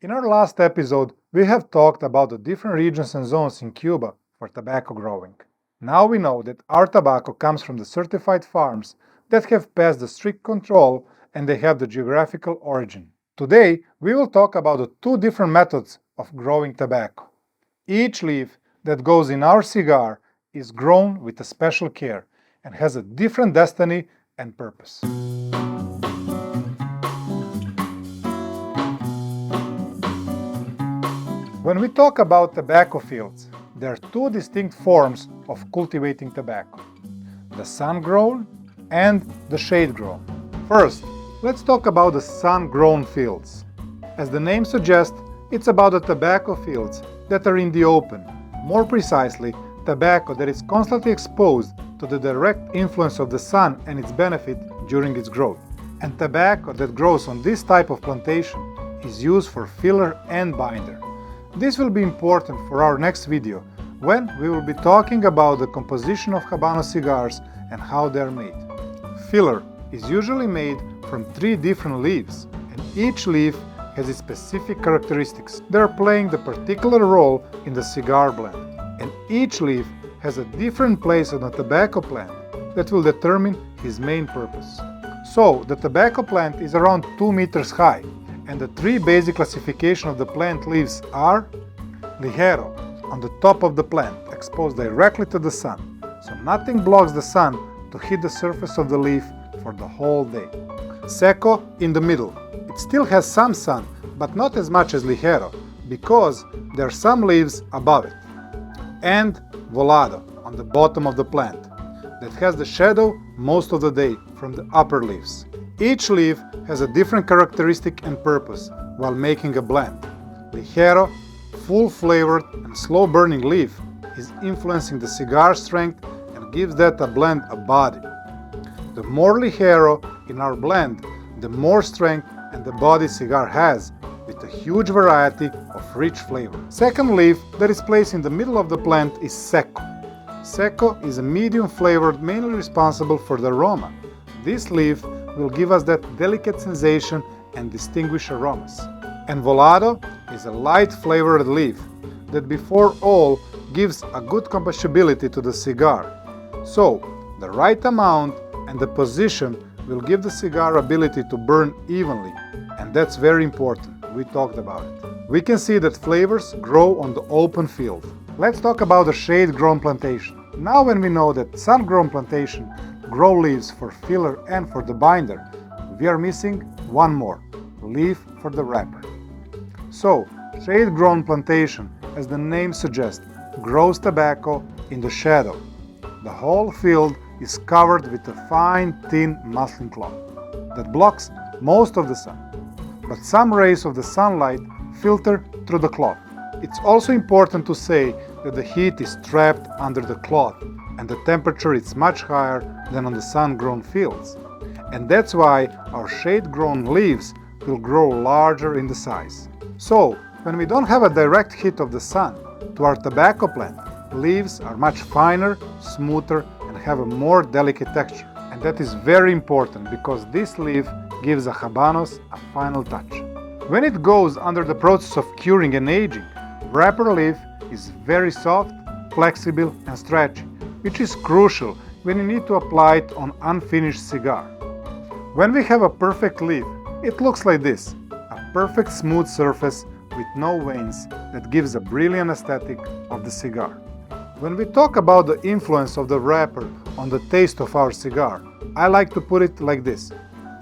In our last episode, we have talked about the different regions and zones in Cuba for tobacco growing. Now we know that our tobacco comes from the certified farms that have passed the strict control and they have the geographical origin. Today, we will talk about the two different methods of growing tobacco. Each leaf that goes in our cigar is grown with a special care and has a different destiny and purpose. When we talk about tobacco fields, there are two distinct forms of cultivating tobacco: the sun-grown and the shade-grown. First, let's talk about the sun-grown fields. As the name suggests, it's about the tobacco fields that are in the open. More precisely, tobacco that is constantly exposed to the direct influence of the sun and its benefit during its growth. And tobacco that grows on this type of plantation is used for filler and binder. This will be important for our next video, when we will be talking about the composition of Habano cigars and how they are made. Filler is usually made from 3 different leaves, and each leaf has its specific characteristics that are playing the particular role in the cigar blend. And each leaf has a different place on the tobacco plant that will determine his main purpose. So, the tobacco plant is around 2 meters high, and the 3 basic classifications of the plant leaves are ligero, on the top of the plant, exposed directly to the sun, so nothing blocks the sun to hit the surface of the leaf for the whole day. Seco, in the middle. It still has some sun, but not as much as ligero, because there are some leaves above it. And volado, on the bottom of the plant, that has the shadow most of the day from the upper leaves. Each leaf has a different characteristic and purpose while making a blend. Ligero, full-flavored and slow-burning leaf is influencing the cigar strength and gives that a blend a body. The more ligero in our blend, the more strength and the body cigar has, with a huge variety of rich flavor. Second leaf that is placed in the middle of the plant is seco. Seco is a medium flavored, mainly responsible for the aroma. This leaf will give us that delicate sensation and distinguished aromas. And volado is a light flavored leaf that before all gives a good combustibility to the cigar. So, the right amount and the position will give the cigar ability to burn evenly, and that's very important. We talked about it. We can see that flavors grow on the open field. Let's talk about the shade-grown plantation. Now when we know that sun-grown plantation grow leaves for filler and for the binder, we are missing one more, leaf for the wrapper. So, shade-grown plantation, as the name suggests, grows tobacco in the shadow. The whole field is covered with a fine, thin muslin cloth that blocks most of the sun, but some rays of the sunlight filter through the cloth. It's also important to say that the heat is trapped under the cloth and the temperature is much higher than on the sun-grown fields. And that's why our shade-grown leaves will grow larger in the size. So, when we don't have a direct hit of the sun to our tobacco plant, leaves are much finer, smoother, and have a more delicate texture. And that is very important because this leaf gives the Habanos a final touch. When it goes under the process of curing and aging, wrapper leaf is very soft, flexible, and stretchy, which is crucial when you need to apply it on unfinished cigar. When we have a perfect leaf, it looks like this, a perfect smooth surface with no veins that gives a brilliant aesthetic of the cigar. When we talk about the influence of the wrapper on the taste of our cigar, I like to put it like this,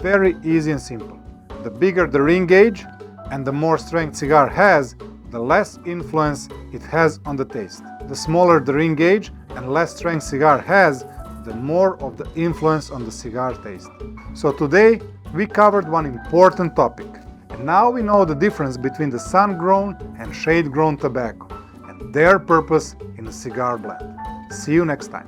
very easy and simple. The bigger the ring gauge and the more strength cigar has, the less influence it has on the taste. The smaller the ring gauge and less strength cigar has, the more of the influence on the cigar taste. So today we covered one important topic, and now we know the difference between the sun-grown and shade-grown tobacco and their purpose in the cigar blend. See you next time.